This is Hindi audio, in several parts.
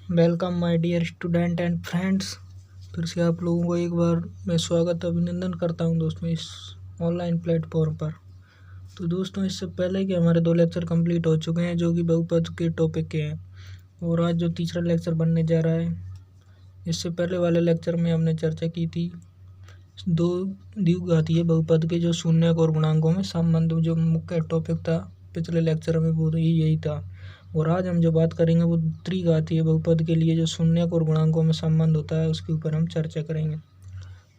Welcome my dear student and friends. फिर से आप लोगों को एक बार मैं स्वागत अभिनंदन करता हूं दोस्तों इस ऑनलाइन प्लेटफॉर्म पर। तो दोस्तों, इससे पहले कि हमारे 2 लेक्चर कंप्लीट हो चुके हैं जो कि बहुपद के टॉपिक के हैं, और आज जो तीसरा लेक्चर बनने जा रहा है, इससे पहले वाले लेक्चर में हमने चर्चा की थी 2 द्विघातीय बहुपद के जो शून्यक और गुणांकों में संबंध। जो मुख्य टॉपिक था पिछले लेक्चर में वो यही था, और आज हम जो बात करेंगे वो त्रिघातीय बहुपद के लिए जो शून्यक और गुणांकों में संबंध होता है उसके ऊपर हम चर्चा करेंगे।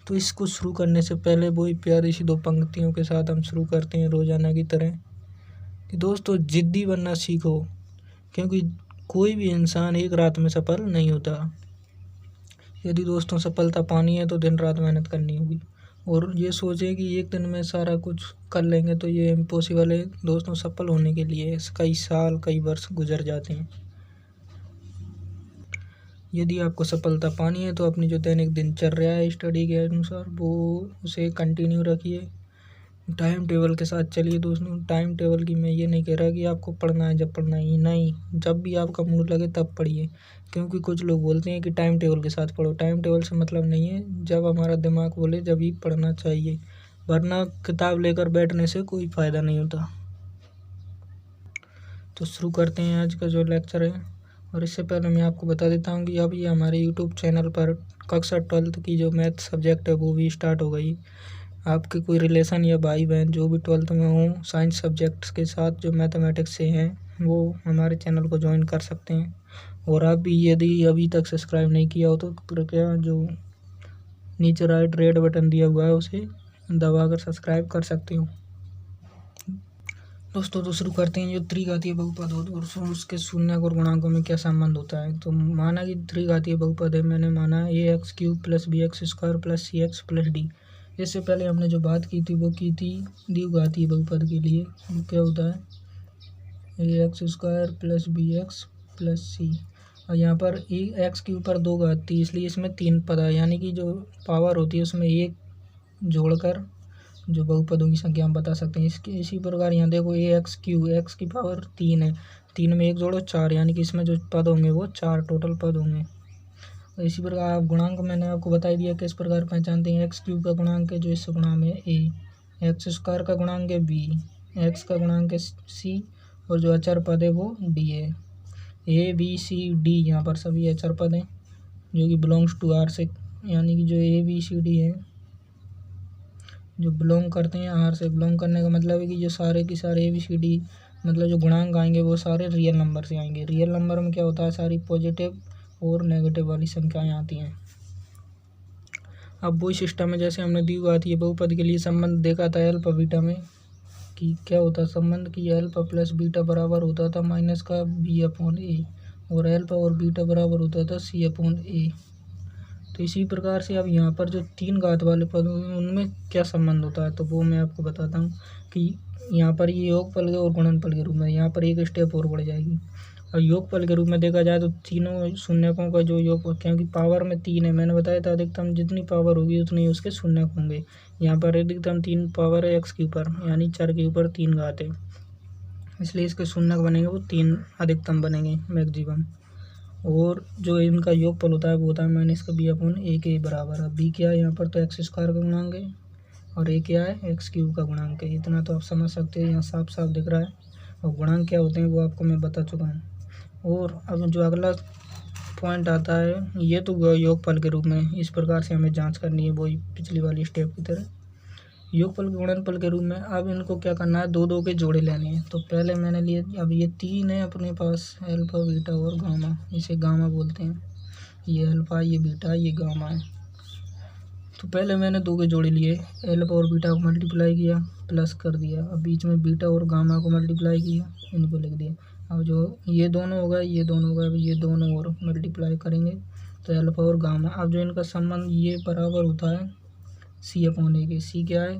तो इसको शुरू करने से पहले वही प्यारी सी 2 पंक्तियों के साथ हम शुरू करते हैं रोजाना की तरह कि दोस्तों, जिद्दी बनना सीखो, क्योंकि कोई भी इंसान एक रात में सफल नहीं होता। यदि दोस्तों सफलता पानी है तो दिन रात मेहनत करनी होगी, और ये सोचें कि एक दिन में सारा कुछ कर लेंगे तो ये इम्पॉसिबल है दोस्तों। सफल होने के लिए कई साल कई वर्ष गुजर जाते हैं। यदि आपको सफलता पानी है तो अपनी जो दैनिक दिनचर्या है स्टडी के अनुसार वो उसे कंटिन्यू रखिए, टाइम टेबल के साथ चलिए दोस्तों। टाइम टेबल की मैं ये नहीं कह रहा कि आपको पढ़ना है जब पढ़ना ही नहीं, जब भी आपका मूड लगे तब पढ़िए, क्योंकि कुछ लोग बोलते हैं कि टाइम टेबल के साथ पढ़ो। टाइम टेबल से मतलब नहीं है, जब हमारा दिमाग बोले जब ही पढ़ना चाहिए, वरना किताब लेकर बैठने से कोई फ़ायदा नहीं होता। तो शुरू करते हैं आज का जो लेक्चर है, और इससे पहले मैं आपको बता देता हूँ कि अब ये हमारे यूट्यूब चैनल पर कक्षा 12th की जो मैथ सब्जेक्ट है वो भी स्टार्ट हो गई। आपके कोई रिलेशन या भाई बहन जो भी 12th में हों साइंस सब्जेक्ट्स के साथ जो मैथमेटिक्स से हैं वो हमारे चैनल को ज्वाइन कर सकते हैं। और आप भी यदि अभी तक सब्सक्राइब नहीं किया हो तो कृपया जो नीचे राइट रेड बटन दिया हुआ है उसे दबाकर सब्सक्राइब कर सकते हो दोस्तों। तो शुरू करते हैं जो त्रिघातीय बहुपद हो और उसके शून्यक और गुणांकों में क्या संबंध होता है। तो माना कि त्रिघातीय बहुपद है, मैंने माना ax³ + bx² + cx + d। इससे पहले हमने जो बात की थी वो की थी द्विघातीय बहुपद के लिए। क्या होता है ax² + bx + c, और यहाँ पर x के ऊपर 2 घात थी इसलिए इसमें 3 पद है, यानी कि जो पावर होती है उसमें 1 जोड़कर जो बहुपदों की संख्या हम बता सकते हैं। इसके इसी प्रकार यहाँ देखो ax³ x की पावर 3 है, 3 में 1 जोड़ो 4, यानी कि इसमें जो पद होंगे वो 4 टोटल पद होंगे। और इसी प्रकार आप गुणांक मैंने आपको बता दिया किस प्रकार पहचानते हैं। x³ का गुणांक है जो इससे गुणा में a, x² का गुणांक है b, x का गुणांक है c, और जो अचर पद है वो d है। a b c d यहाँ पर सभी अचर पद हैं जो कि बिलोंग्स टू r से, यानी कि जो a b c d है जो बिलोंग करते हैं आर से। बिलोंग करने का मतलब है कि जो सारे की सारे ABCD मतलब जो गुणांक आएंगे वो सारे रियल नंबर से आएंगे। रियल नंबर में क्या होता है, सारी पॉजिटिव और नेगेटिव वाली संख्याएं आती हैं। अब वही सिस्टम है जैसे हमने द्विघातीय बहुपद के लिए संबंध देखा था अल्फा बीटा में, कि क्या होता है संबंध कि अल्फा + बीटा बराबर होता था माइनस का b/a, और अल्फा और बीटा बराबर होता था c/a। तो इसी प्रकार से अब यहाँ पर जो 3 घात वाले पद उनमें क्या संबंध होता है तो वो मैं आपको बताता हूँ कि यहाँ पर ये योगफल और गुणनफल के रूप में यहाँ पर एक स्टेप और बढ़ जाएगी। और योगफल के रूप में देखा जाए तो तीनों शून्यकों का जो योग, क्योंकि पावर में 3 है, मैंने बताया था अधिकतम जितनी पावर होगी उतनी उसके शून्यक होंगे। यहाँ पर अधिकतम 3 पावर है x के ऊपर, यानी 4 के ऊपर 3 घात है, इसलिए इसके शून्यक बनेंगे वो 3 अधिकतम बनेंगे मैक्सिमम। और जो इनका योगफल होता है वो होता है माइनस का b/a के बराबर है। b क्या है यहाँ पर तो x² का गुणांक है, और a क्या है x³ का गुणांक है। इतना तो आप समझ सकते हैं, यहाँ साफ साफ दिख रहा है। और गुणांक क्या होते हैं वो आपको मैं बता चुका हूँ। और अब जो अगला पॉइंट आता है ये तो योगफल के रूप में, इस प्रकार से हमें जाँच करनी है वही पिछली वाली स्टेप की तरह। योगफल गुणनफल के रूप में अब इनको क्या करना है, 2 के जोड़े लेने हैं। तो पहले मैंने लिए, अब ये 3 है अपने पास, अल्फा बीटा और गामा, इसे गामा बोलते हैं। ये अल्फा ये बीटा ये गामा है। तो पहले मैंने 2 के जोड़े लिए, अल्फा और बीटा को मल्टीप्लाई किया प्लस कर दिया, अब बीच में बीटा और गामा को मल्टीप्लाई किया, इनको लिख दिया। अब जो ये दोनों होगा ये दोनों होगा, अब ये दोनों और मल्टीप्लाई करेंगे तो अल्फा और गामा। अब जो इनका संबंध ये बराबर होता है c/a के। c क्या है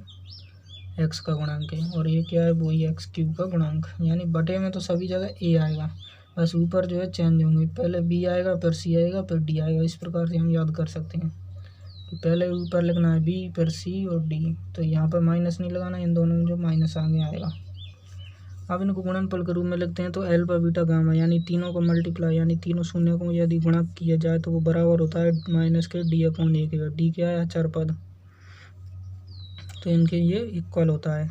x का गुणांक है, और ये क्या है वही x³ का गुणांक, यानी बटे में तो सभी जगह a आएगा, बस ऊपर जो है चेंज होंगे, पहले b आएगा फिर c आएगा फिर d आएगा। इस प्रकार से हम याद कर सकते हैं कि पहले ऊपर लिखना है b फिर c और d। तो यहाँ पर माइनस नहीं लगाना, इन दोनों में जो माइनस आगे आएगा। अब इनको गुणनफल के रूप में लिखते हैं तो अल्फा बीटा गामा यानी तीनों को मल्टीप्लाई यानी तीनों शून्य को यदि गुणा किया जाए तो वो बराबर होता है माइनस के d/a के। डी क्या है? अचर पद, तो इनके ये इक्वल होता है।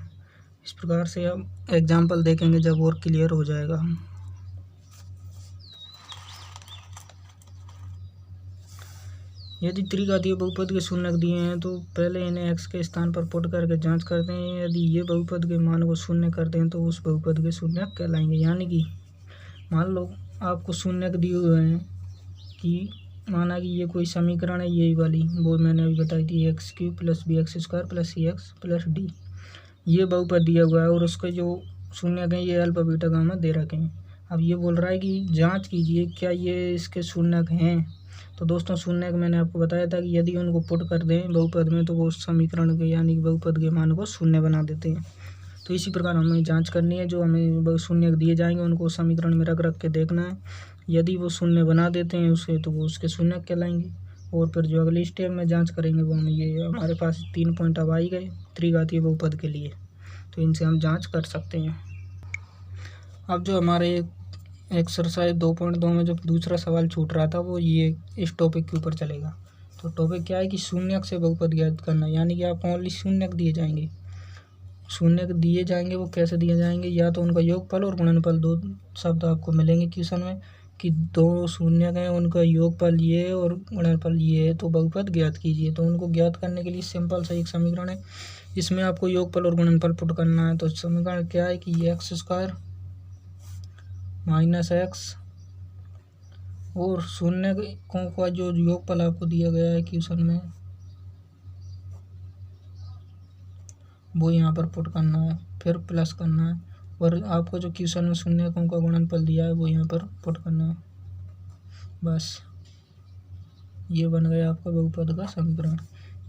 इस प्रकार से अब एग्जाम्पल देखेंगे जब और क्लियर हो जाएगा। यदि त्रिघातीय बहुपद के शून्यक दिए हैं तो पहले इन्हें x के स्थान पर पुट करके जांच करते हैं। यदि ये बहुपद के मान को शून्य करते हैं तो उस बहुपद के शून्यक कहलाएंगे। यानी कि मान लो आपको शून्यक दिए हुए हैं कि माना कि ये कोई समीकरण है, यही वाली वो मैंने अभी बताई थी, x³ + bx² + cx + d। ये बहुपद दिया हुआ है और उसके जो शून्यक हैं ये अल्फा बीटा गामा दे रखे हैं। अब ये बोल रहा है कि जांच कीजिए क्या ये इसके शून्यक हैं। तो दोस्तों शून्यक मैंने आपको बताया था कि यदि उनको पुट कर दें बहुपद में तो वो समीकरण के यानी कि बहुपद के मान को शून्य बना देते हैं। तो इसी प्रकार हमें जांच करनी है, जो हमें शून्यक दिए जाएंगे उनको समीकरण में रख रख के देखना है। यदि वो शून्य बना देते हैं उसे तो वो उसके शून्यक कहलाएंगे। और फिर जो अगली स्टेप में जांच करेंगे वो हमें ये हमारे पास 3 पॉइंट अब आई गए त्रिघातीय बहुपद के लिए, तो इनसे हम जांच कर सकते हैं। अब जो हमारे एक्सरसाइज 2.2 में जो दूसरा सवाल छूट रहा था वो ये इस टॉपिक के ऊपर चलेगा। तो टॉपिक क्या है कि शून्यक से बहुपद ज्ञात करना, यानी कि आपको ओनली शून्यक दिए जाएंगे। शून्यक दिए जाएंगे वो कैसे दिए जाएंगे, या तो उनका योगफल और गुणनफल दो शब्द आपको मिलेंगे क्वेश्चन में कि दो शून्यक हैं उनका योगफल ये और गुणनफल ये है तो बहुपद ज्ञात कीजिए। तो उनको ज्ञात करने के लिए सिंपल सा एक समीकरण है, इसमें आपको योगफल और गुणनफल पुट करना है। तो समीकरण क्या है कि x² - x और शून्यकों का जो योगफल आपको दिया गया है क्वेश्चन में वो यहाँ पर पुट करना है, फिर प्लस करना है, और आपको जो क्वेश्चन में शून्यकों का गुणनफल दिया है वो यहाँ पर पुट करना है। बस ये बन गया आपका बहुपद का समीकरण।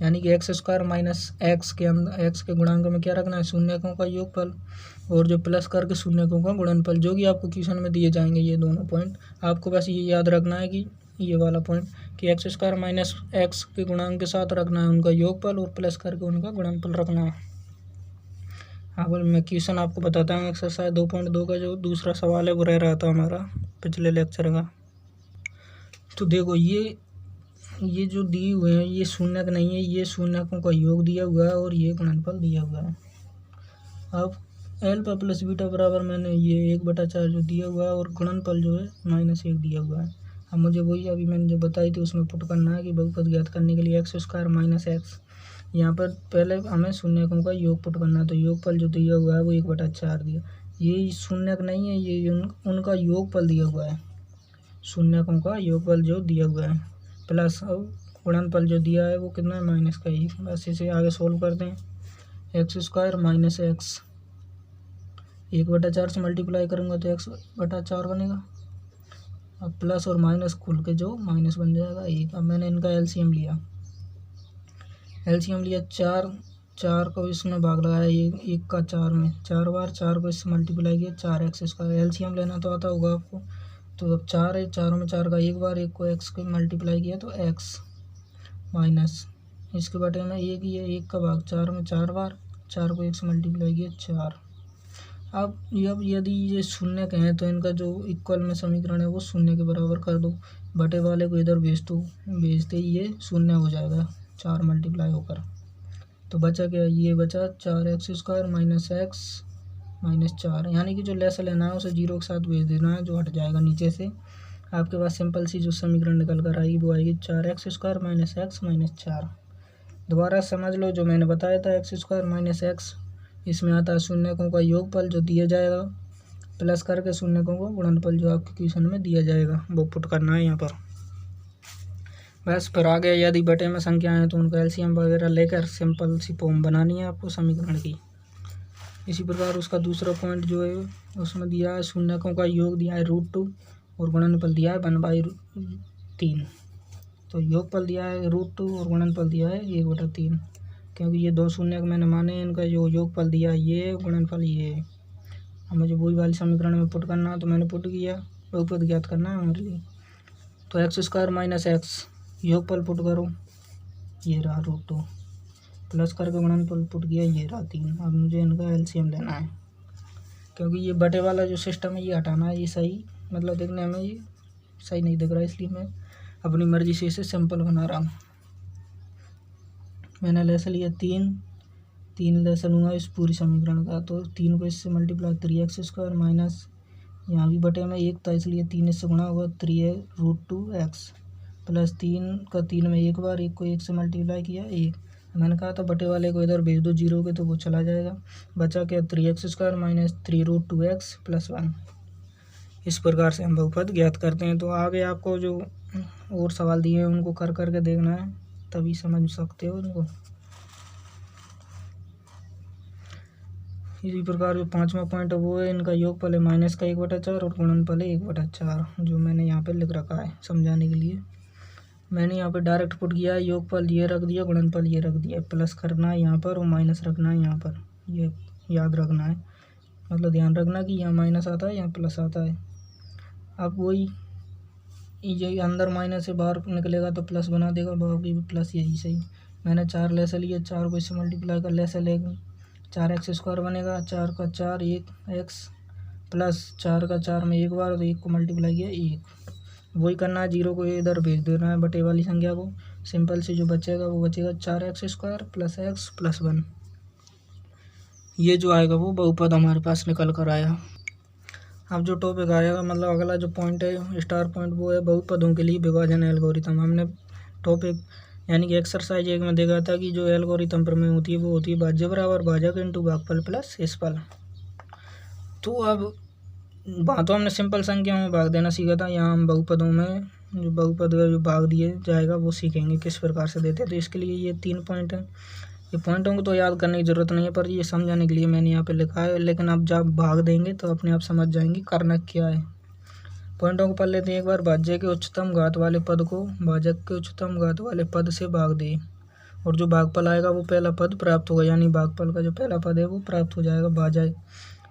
यानी कि x² - x के अंदर x के गुणांक में क्या रखना है, शून्यकों का योगफल और जो प्लस करके शून्यकों का गुणनफल, जो कि आपको क्वेश्चन में दिए जाएंगे। ये दोनों पॉइंट आपको बस ये याद रखना है कि ये वाला पॉइंट कि x² - x के गुणांक के साथ रखना है उनका योगफल और प्लस करके उनका गुणनफल रखना है। अब मैं क्वेश्चन आपको बताता हूँ। एक्सरसाइज 2.2 का जो दूसरा सवाल है वो रह रहा था हमारा पिछले लेक्चर का। तो देखो ये जो दिए हुए हैं ये शून्यक नहीं है, ये शून्यकों का योग दिया हुआ है और ये गुणनफल दिया हुआ है। अब अल्फा + बीटा बराबर मैंने ये 1/4 जो दिया हुआ है और गुणनफल जो है -1 दिया हुआ है। अब मुझे वही अभी मैंने जो बताई थी उसमें पुट करना है कि बहुपद ज्ञात करने के लिए x² - x, यहाँ पर पहले हमें शून्यकों का योग पुट करना है। तो योगफल जो दिया हुआ है वो 1/4 दिया, ये शून्यक नहीं है, ये उनका योगफल दिया हुआ है, शून्यकों का योगफल जो दिया हुआ है, प्लस अब गुणनफल जो दिया है वो कितना है -1। बस इसे आगे सोल्व करते हैं। x² - x 1/4 से मल्टीप्लाई करूँगा तो x/4 बनेगा। अब प्लस और माइनस खुल के जो माइनस बन जाएगा 1। अब मैंने इनका एलसीएम लिया 4 को इसमें भाग लगाया, 1 का 4 में 4 बार, 4 को इससे मल्टीप्लाई किया 4x²। एलसीएम लेना तो आता होगा आपको। तो अब 4 है, 4 में 4 का 1 बार, 1 को x को मल्टीप्लाई किया तो x माइनस इसके बटे में 1 ही है, 1 का भाग 4 में 4 बार, 4 को 1 से मल्टीप्लाई किया 4। अब यदि ये शून्यक हैं तो इनका जो इक्वल में समीकरण है वो शून्य के बराबर कर दो, बटे वाले को इधर भेज दो, भेजते ही ये शून्य हो जाएगा 4 मल्टीप्लाई होकर। तो बचा क्या, ये बचा 4x² - x -4, यानी कि जो लेस लेना है उसे 0 के साथ भेज देना है, जो हट जाएगा नीचे से। आपके पास सिंपल सी जो समीकरण निकल कर आएगी वो आएगी 4x² - x -4। दोबारा समझ लो जो मैंने बताया था, x² - x इसमें आता है शून्यकों का योगफल जो दिया जाएगा, प्लस करके शून्यकों का गुणनफल जो आपके क्वेश्चन में दिया जाएगा वो पुट करना है यहाँ पर। बस फिर आगे यदि बटे में संख्या है तो उनका एलसीएम वगैरह लेकर सिंपल सी फॉर्म बनानी है आपको समीकरण की। इसी प्रकार उसका दूसरा पॉइंट जो है उसमें दिया है शून्यकों का योग दिया है √2 और गुणनफल दिया है 1/3। तो योगफल दिया है √2 और गुणनफल दिया है 1/3, क्योंकि ये दो शून्यक मैंने माने, इनका जो योगफल दिया है ये गुणनफल ये है। अब मुझे वही वाली समीकरण में पुट करना है तो मैंने पुट किया, बहुपद ज्ञात करना है हमारे लिए। तो x² - x योगफल पुट करो, ये रहा √2, प्लस करके गुणनफल पुट किया, ये रहा 3। अब मुझे इनका एलसीएम लेना है। क्योंकि ये बटे वाला जो सिस्टम है ये हटाना है, ये सही मतलब देखने में ये सही नहीं दिख रहा है, इसलिए मैं अपनी मर्ज़ी से इसे सिंपल बना रहा हूँ। मैंने लेसन लिया 3 लेसन हुआ इस पूरी समीकरण का, तो 3 को इससे मल्टीप्लाई 3x² माइनस यहाँ भी बटे में 1 था इसलिए 3 इससे गुणा हुआ 3√2x प्लस 3 का 3 में एक बार 1 को 1 से मल्टीप्लाई किया 1। मैंने कहा था बटे वाले को इधर भेज दो 0 के, तो वो चला जाएगा। बचा क्या 3x² माइनस 3√2x प्लस 1। इस प्रकार से हम बहुपद ज्ञात करते हैं। तो आगे आपको जो और सवाल दिए हैं उनको कर करके देखना है, तभी समझ सकते हो उनको। इसी प्रकार जो 5वां पॉइंट है वो है इनका योगफल है -1/4 और गुणनफल है 1/4, जो मैंने यहाँ पे लिख रखा है समझाने के लिए। मैंने यहाँ पे डायरेक्ट पुट किया है, योगफल ये रख दिया, गुणनफल ये रख दिया। प्लस करना है यहाँ पर और माइनस रखना है यहाँ पर, ये याद रखना है, मतलब ध्यान रखना कि यहाँ माइनस आता है यहाँ प्लस आता है। अब वही ये अंदर माइनस से बाहर निकलेगा तो प्लस बना देगा, बाकी भी प्लस यही सही। मैंने 4 लेसे लिए, 4 को इससे मल्टीप्लाई कर लेसे लेगा 4x² बनेगा, 4 का 4 1x प्लस 4 का 4 में एक बार, तो 1 को मल्टीप्लाई किया 1। वही करना है, 0 को इधर भेज देना है बटे वाली संख्या को। सिंपल से जो बचेगा वो बचेगा 4x² प्लस x प्लस 1। ये जो आएगा वो बहुपद हमारे पास निकल कर आया। अब जो टॉपिक आएगा मतलब अगला जो पॉइंट है स्टार पॉइंट, वो है बहुपदों के लिए विभाजन एल्गोरिथम। हमने टॉपिक यानी कि एक्सरसाइज 1 में देखा था कि जो एल्गोरिथम प्रमेय होती है वो होती है भाज्य बराबर भाजक इंटू भागफल प्लस शेषफल। तो अब वहाँ तो हमने सिंपल संख्याओं में भाग देना सीखा था, यहाँ हम बहुपदों में जो बहुपद का जो भाग दिए जाएगा वो सीखेंगे किस प्रकार से देते हैं। तो इसके लिए ये 3 पॉइंट हैं। ये पॉइंटों को तो याद करने की ज़रूरत नहीं है, पर ये समझाने के लिए मैंने यहाँ पे लिखा है। लेकिन अब जब भाग देंगे तो अपने आप समझ जाएंगे करना क्या है। पॉइंटों को पढ़ लेते हैं एक बार। भाज्य के उच्चतम घात वाले पद को भाजक के उच्चतम घात वाले पद से भाग दे, और जो भागफल आएगा वो पहला पद प्राप्त होगा, यानी भागफल का जो पहला पद है वो प्राप्त हो जाएगा भाज्य।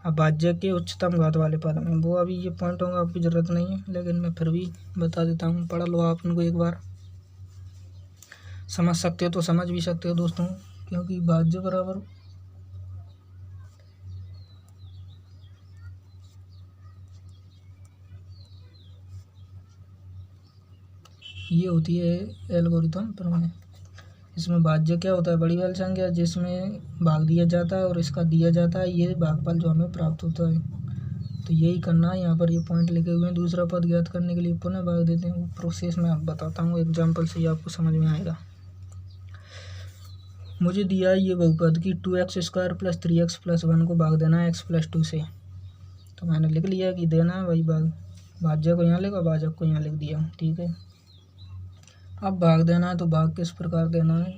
अब भाज्य के उच्चतम घात वाले पद में वो अभी ये पॉइंटों का आपकी ज़रूरत नहीं है, लेकिन मैं फिर भी बता देता हूँ। पढ़ लो आप उनको एक बार, समझ सकते हो तो समझ भी सकते हो दोस्तों, क्योंकि भाज्य बराबर ये होती है एल्गोरिथम प्रमेय। इसमें भाज्य क्या होता है, बड़ी वाली संख्या जिसमें भाग दिया जाता है और इसका दिया जाता है, ये भागफल जो हमें प्राप्त होता है। तो यही करना है, यहाँ पर ये पॉइंट लिखे हुए हैं। दूसरा पद ज्ञात करने के लिए पुनः भाग देते हैं, वो प्रोसेस मैं आप बताता हूँ एग्जाम्पल से ही आपको समझ में आएगा। मुझे दिया है ये बहुपद की 2x² प्लस 3x प्लस 1 को भाग देना है x प्लस 2 से। तो मैंने लिख लिया कि देना है वही भाग, भाज्य को यहाँ लिखा, भाजक को यहाँ लिख दिया, ठीक है। अब भाग देना है, तो भाग किस प्रकार देना है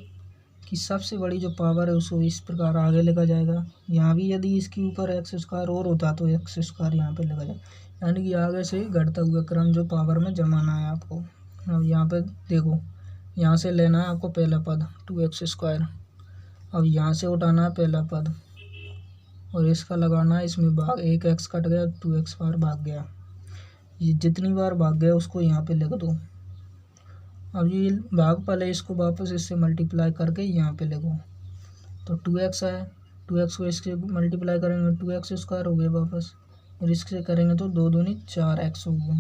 कि सबसे बड़ी जो पावर है उसको इस प्रकार आगे लिखा जाएगा। यहाँ भी यदि इसके ऊपर x² और होता तो x² यहाँ पे लिखा जाए, यानी कि आगे से घटता हुआ क्रम जो पावर में जमाना है आपको। अब यहाँ पे देखो, यहाँ से लेना है आपको पहला पद 2x², अब यहाँ से उठाना है पहला पद और इसका लगाना है इसमें भाग। एक x कट गया, 2x बार भाग गया, ये जितनी बार भाग गया उसको यहाँ पे लिख दो। अब ये भागफल है, इसको वापस इससे मल्टीप्लाई करके यहाँ पे लिखो। तो 2x है, 2x को इससे मल्टीप्लाई करेंगे 2x² हो गया वापस, और इससे करेंगे तो 2 दूनी 4x होगा।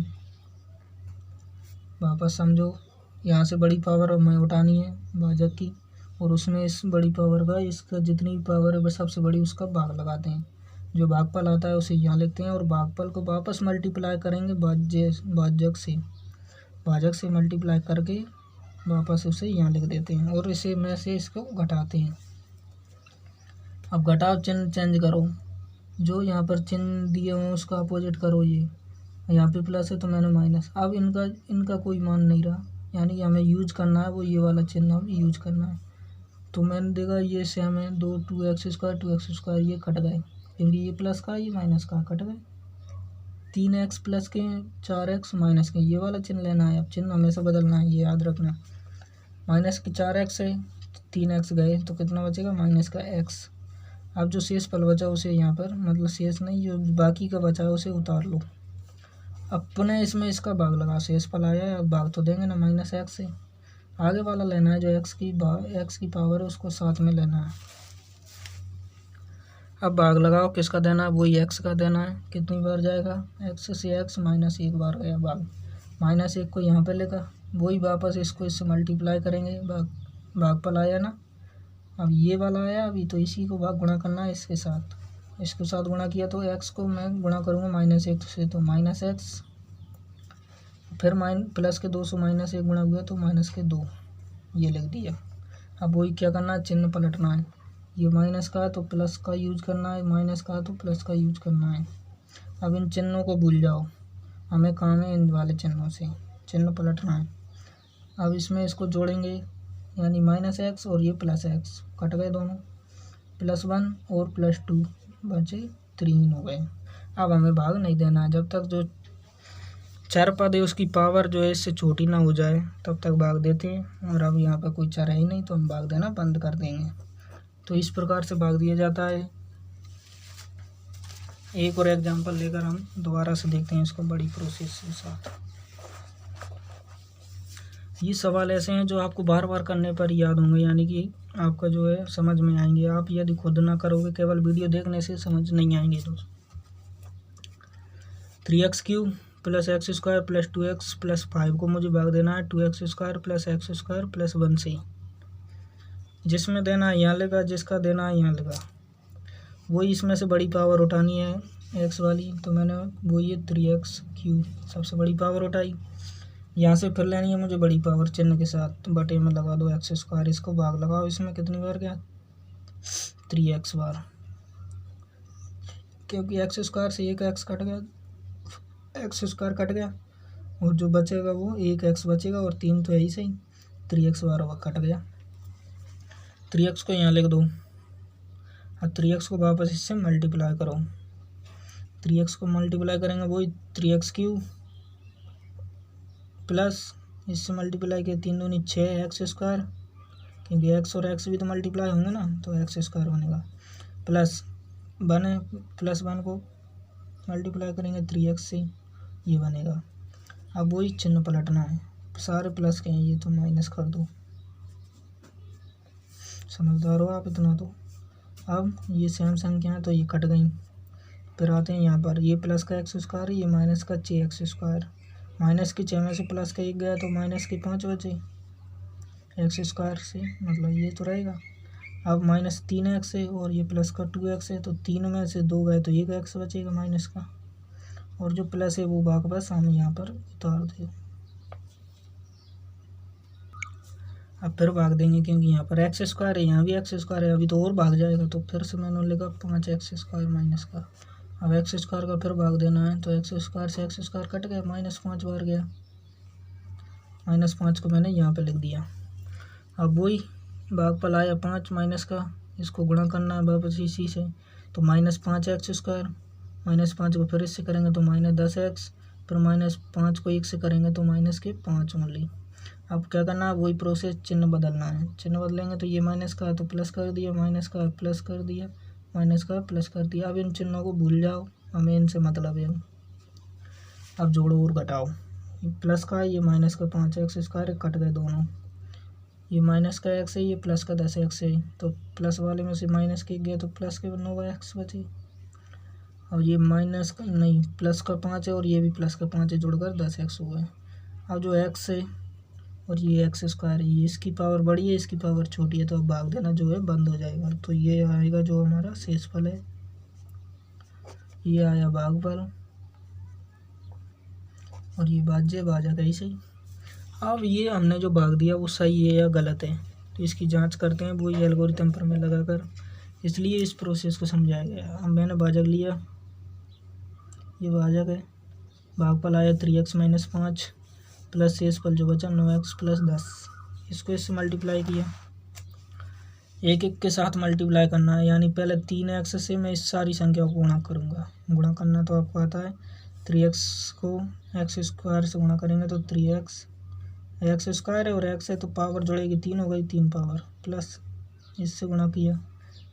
वापस समझो, यहाँ से बड़ी पावर हमें उठानी है भाजक की, और उसमें इस बड़ी पावर का इसका जितनी भी पावर है वह सबसे बड़ी उसका भाग लगाते हैं। जो भागफल आता है उसे यहाँ लिखते हैं और भागफल को वापस मल्टीप्लाई करेंगे भाजक से मल्टीप्लाई करके वापस उसे यहाँ लिख देते हैं और इसे में से इसको घटाते हैं। अब घटाओ चिन्ह चेंज करो, जो यहाँ पर चिन्ह दिए हुए उसका अपोजिट करो। ये यहाँ पे प्लस है तो मैंने माइनस। अब इनका कोई मान नहीं रहा, यानी हमें यूज करना है वो ये वाला चिन्ह हमें यूज करना है। तो मैंने देखा ये से हमें 2x² ये कट गए, क्योंकि ये प्लस का ये माइनस का कट गए। 3x प्लस के 4x माइनस के, ये वाला चिन्ह लेना है। अब चिन्ह हमेशा बदलना है, ये याद रखना। माइनस के 4x है, 3x गए तो कितना बचेगा माइनस का x। अब जो शेष फल बचा उसे यहाँ पर, मतलब शेष नहीं, जो बाकी का बचा है उसे उतार लो। अब पुनः इसमें इसका भाग लगा, शेष फल आया है, अब भाग तो देंगे ना -x से। आगे वाला लेना है जो x की पावर है उसको साथ में लेना है। अब भाग लगाओ, किसका देना है, वही एक्स का देना है। कितनी बार जाएगा, एक्स से एक्स -1 बार गया भाग, -1 को यहाँ पे लेगा, वही वापस इसको इससे मल्टीप्लाई करेंगे, भाग पर आया ना, अब ये वाला आया, अभी तो इसी को भाग गुणा करना है इसके साथ गुणा किया तो एक्स को मैं गुणा करूँगा -1 से, तो -x, फिर प्लस के 2 से -1 गुणा हुआ तो -2, ये लिख दिया। अब वही क्या करना है, चिन्ह पलटना है, ये माइनस का है तो प्लस का यूज करना है, माइनस का है तो प्लस का यूज करना है। अब इन चिन्हों को भूल जाओ, हमें काम है इन वाले चिन्हों से, चिन्ह पलटना है। अब इसमें इसको जोड़ेंगे, यानी -x और ये +x कट गए दोनों, +1 और +2 बचे 3 हो गए। अब हमें भाग नहीं देना है, जब तक जो चर पद है उसकी पावर जो है इससे छोटी ना हो जाए तब तक भाग देते हैं। और अब यहाँ पर कोई चर है ही नहीं तो हम भाग देना बंद कर देंगे। तो इस प्रकार से भाग दिया जाता है। एक और एग्जांपल लेकर हम दोबारा से देखते हैं इसको बड़ी प्रोसेस के साथ। ये सवाल ऐसे हैं जो आपको बार बार करने पर याद होंगे, यानी कि आपका जो है समझ में आएंगे। आप यदि खुद ना करोगे, केवल वीडियो देखने से समझ नहीं आएंगे दोस्तों। 3x³ + x² + 2x + 5 को मुझे भाग देना है 2x² + x² + 1 से। जिसमें देना है यहाँ लेगा, जिसका देना है यहाँ लेगा, वही इसमें से बड़ी पावर उठानी है x वाली, तो मैंने वो ये 3x³ सबसे बड़ी पावर उठाई। यहाँ से फिर लेनी है मुझे बड़ी पावर चिन्ह के साथ, बटे में लगा दो x², इसको भाग लगाओ, इसमें कितनी बार गया 3x बार, क्योंकि x² से एक x कट गया, x² कट गया और जो बचेगा वो एक x बचेगा, और 3 तो यही सही, 3x बार कट गया। 3x को यहाँ लिख दो, अब 3x को वापस इससे मल्टीप्लाई करो, 3x को मल्टीप्लाई करेंगे वही 3x³ प्लस इससे मल्टीप्लाई किया 3 दूनी 6x², क्योंकि x और x भी तो मल्टीप्लाई होंगे ना, तो x² बनेगा, प्लस 1 है, +1 को मल्टीप्लाई करेंगे 3x से, ये बनेगा। अब वही चिन्ह पलटना है, सारे प्लस के हैं ये, तो माइनस कर दो, समझदार हो आप इतना तो। अब ये सेम संख्या है तो ये कट गई, फिर आते हैं यहाँ पर, ये प्लस का x², ये माइनस का 6x², माइनस के 6 में से प्लस का 1 गया तो माइनस के 5 बचे x² से, मतलब ये तो रहेगा। अब -3x है और ये प्लस का 2x है, तो 3 में से 2 गए तो 1 x बचेगा माइनस का, और जो प्लस है वो वापस हम यहाँ पर उतार दे। अब फिर भाग देंगे, क्योंकि यहाँ पर x² है, यहाँ भी x² है, अभी तो और भाग जाएगा, तो फिर से मैंने लिखा 5x² माइनस का। अब x² का फिर भाग देना है, तो x² से x² कट गया, -5 बार गया, -5 को मैंने यहाँ पे लिख दिया। अब वही भाग पर आया 5 माइनस का, इसको गुणा करना है वापस इसी से, तो -5x², -5 को फिर इससे करेंगे तो -10x, फिर -5 को 1 से करेंगे तो -5 ओनली। अब क्या करना है, वही प्रोसेस, चिन्ह बदलना है, चिन्ह बदलेंगे तो ये माइनस का है तो प्लस कर दिया, माइनस का प्लस कर दिया, माइनस का प्लस कर दिया। अब इन चिन्हों को भूल जाओ, हमें इनसे मतलब है। अब जोड़ो और घटाओ, ये प्लस का है, ये माइनस का 5x² कट गए दोनों, ये माइनस का x है, ये प्लस का 10x है, तो प्लस वाले में से माइनस के गया तो प्लस के 9x बचे। और ये माइनस का नहीं, प्लस का 5 है और ये भी प्लस का 5 है, जुड़कर 10x हुआ है। अब जो x है और ये x² है, ये इसकी पावर बड़ी है, इसकी पावर छोटी है, तो अब भाग देना जो है बंद हो जाएगा। तो ये आएगा जो हमारा शेषफल है, ये आया भागफल, और ये भाज्य भाजक है सही। अब ये हमने जो भाग दिया वो सही है या गलत है, तो इसकी जांच करते हैं वही एल्गोरिथम पर में लगाकर, इसलिए इस प्रोसेस को समझाया गया। अब मैंने भाजक लिया, ये भाजक है, भागफल आया 3x - 5 प्लस शेषफल जो बचा 9x + 10, इसको इससे मल्टीप्लाई किया, एक एक के साथ मल्टीप्लाई करना है, यानी पहले 3x से मैं इस सारी संख्या को गुणा करूँगा। गुणा करना तो आपको आता है, 3x को x² से गुणा करेंगे तो 3x, x² है और x है तो पावर जुड़ेगी 3 हो गई, 3 पावर, प्लस इससे गुणा किया,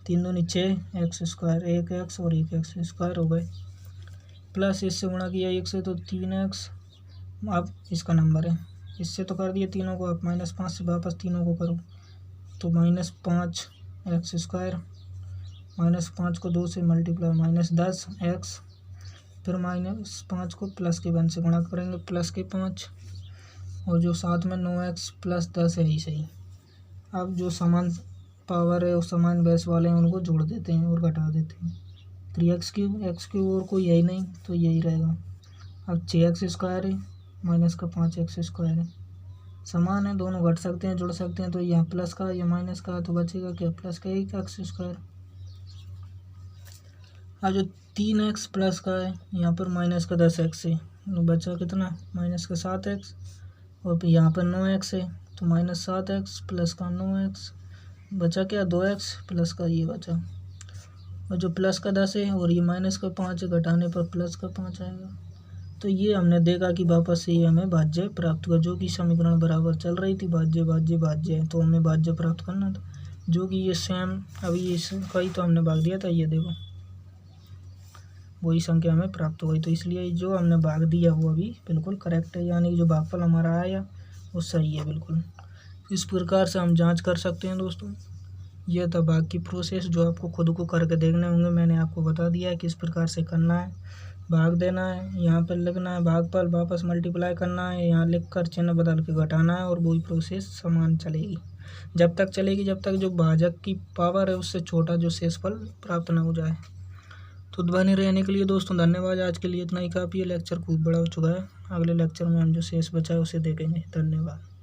3 दूनी 6 x², 1x और 1x² हो गए, प्लस इससे गुणा किया 1 से तो 3x। अब इसका नंबर है, इससे तो कर दिए तीनों को, अब -5 से वापस तीनों को करो तो -5x² -5 को 2 से मल्टीप्लाई -10x, फिर -5 को प्लस के 1 से गुणा करेंगे प्लस के 5, और जो साथ में 9x + 10 है ही सही। अब जो समान पावर है और समान बेस वाले हैं उनको जोड़ देते हैं और घटा देते हैं। 3x³ और कोई यही नहीं तो यही रहेगा। अब 6x² है माइनस का 5x² है, समान है, दोनों घट सकते हैं जुड़ सकते हैं, तो यहाँ प्लस का या माइनस का, तो बचेगा क्या, प्लस का 1x²। अब जो 3x प्लस का है यहाँ पर माइनस का 10x है, तो बचा कितना, माइनस का 7x, और यहाँ पर 9x है तो -7x प्लस का 9x, बचा क्या 2x प्लस का ये बचा, और जो प्लस का 10 है और ये माइनस का 5 है, घटाने पर प्लस का 5 आएगा। तो ये हमने देखा कि वापस से ये हमें भाज्य प्राप्त हुआ, जो कि समीकरण बराबर चल रही थी, भाज्य भाज्य भाज्य है, तो हमें भाज्य प्राप्त करना था, जो कि ये सेम अभी इसका ही तो हमने भाग दिया था, ये देखो वही संख्या हमें प्राप्त हो गई। तो इसलिए जो हमने भाग दिया वो अभी बिल्कुल करेक्ट है, यानी कि जो भागफल हमारा आया वो सही है बिल्कुल। इस प्रकार से हम जांच कर सकते हैं दोस्तों। यह था भाग की प्रोसेस, जो आपको खुद को करके देखने होंगे। मैंने आपको बता दिया है किस प्रकार से करना है, भाग देना है, यहाँ पर लिखना है भागफल, वापस मल्टीप्लाई करना है, यहाँ लिखकर चिन्ह बदल के घटाना है, और वही प्रोसेस समान चलेगी, जब तक चलेगी जब तक जो भाजक की पावर है उससे छोटा जो शेषफल प्राप्त न हो जाए। तो बने रहने के लिए दोस्तों धन्यवाद। आज के लिए इतना ही काफ़ी है, लेक्चर खूब बड़ा हो चुका है। अगले लेक्चर में हम जो शेष बचा है उसे देखेंगे। धन्यवाद।